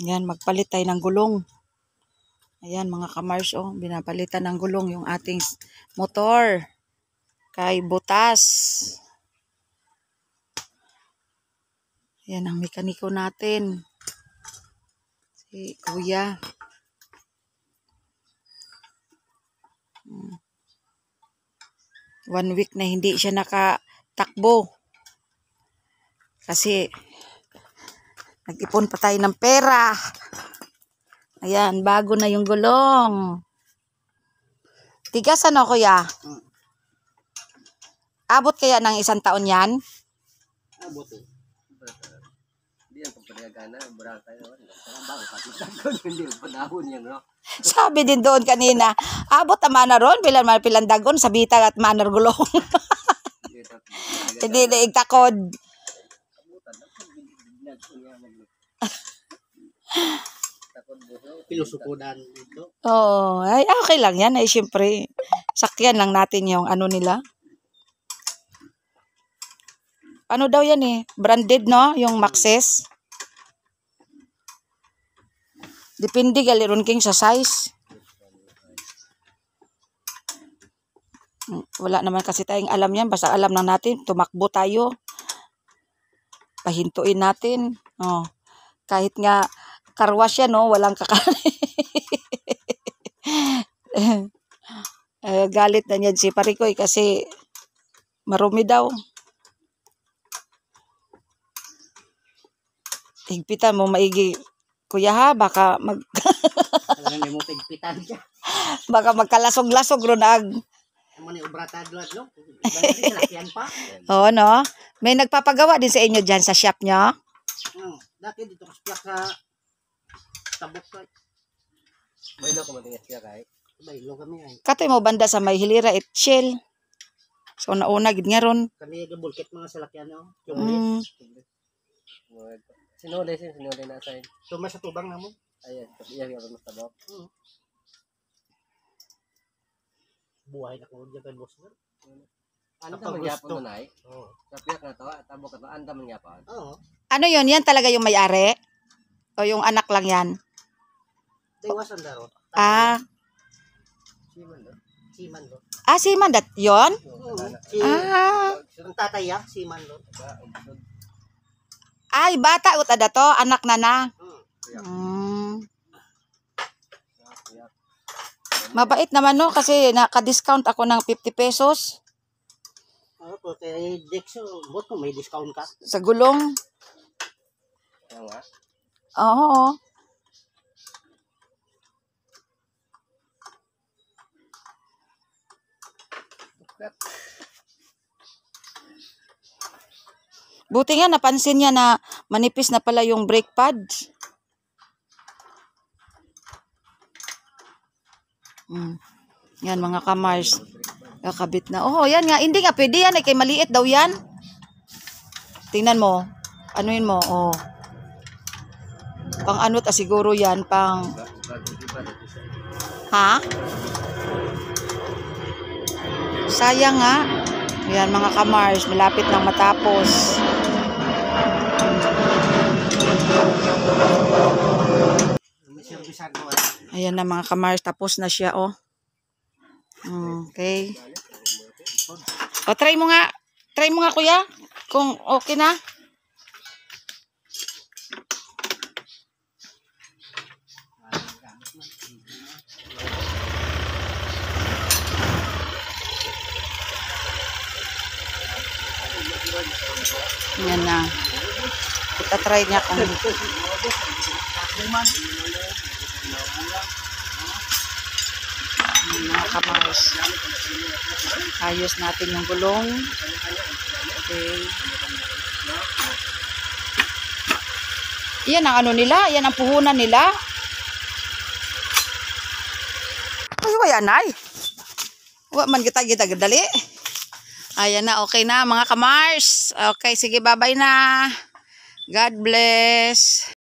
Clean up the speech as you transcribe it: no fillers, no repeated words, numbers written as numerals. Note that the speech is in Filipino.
Yan, magpalit tayo ng gulong. Ayan mga kamars, oh, binapalitan ng gulong yung ating motor kay butas. Ayan ang mekaniko natin, si Kuya. 1 week na hindi siya nakatakbo kasi nag-ipon pa tayo ng pera. Ayan, bago na yung gulong. Tigas ano, Kuya? Abot kaya ng 1 taon yan? Abot eh. Hindi yan pagpagagana. Barang tayo. Hindi panahon yan, no? Sabi din doon kanina, abot ang mana ron, pilang dagon, sabita at manar gulong. Hindi na igtakod. Pilusukudan dito. Oo, ay okay lang yan. Ay syempre, sakyan lang natin yung ano nila. Ano daw yan eh, branded no, yung Maxxis. Depende galiron king sa size. Wala naman kasi tayong alam yan. Basta alam lang natin, tumakbo tayo. Pahintuin natin. Oh. Kahit nga karwas yan, no? Walang kakali. Galit na niyan si Parikoy kasi marumi daw. Higpitan mo maigi. Kuya ha, baka baka magkalasog-lasog ronag. Ano ni obratad lo, no? Pa. Oo, no? May nagpapagawa din sa inyo dyan sa shop nyo? Dati dito kasi sa tabok ko. Baylo ko matingas siya kay. Baylo kami ay. Katoy mo banda sa may Hilira at Shell. So nauna gid nga ron. Kami gabulkit mga salakyan no. Sinulay na sa. Tuma sa tubang na mo. Ayan, iya gyud mas tabok. Buhay na ko diyan boss. Ano ta magyapon na nay? Oo. Sa piyak na to, tabok ka to, anda man gyapon. Oo. Ano yon? Yan talaga yung may-ari? O yung anak lang yan? Dewasan daro. Ah. Siman do. Ah, si Mandat yon? Ah. Ang tatay ya, siman do. Ay, bata ut ada to, anak na na. Mabait naman no kasi naka-discount ako ng 50 pesos. Opo, kay Dexo, bot mo may discount ka? Sa gulong. Oo. Buti nga napansin niya na manipis na pala yung brake pads. Yan mga kamars. Kakabit na. Oh, yan nga. Hindi nga pwede yan. Kay maliit daw yan. Tingnan mo. Anuin mo. Oh. Pang ano ta siguro yan. Pang... Ha? Sayang nga. Yan mga kamars. Malapit nang matapos. Ayan na mga kamars. Tapos na siya oh. Okay. O, try mo nga. Try mo nga, kuya. Kung okay na. Yan na. Kita try niya kung mga kamars. Ayos natin yung gulong. Okay. Yan ang ano nila. Yan ang puhunan nila. Ay, wala nay. Wala man kita dali. Ayan na, okay na mga kamars. Okay, sige, bye-bye na. God bless.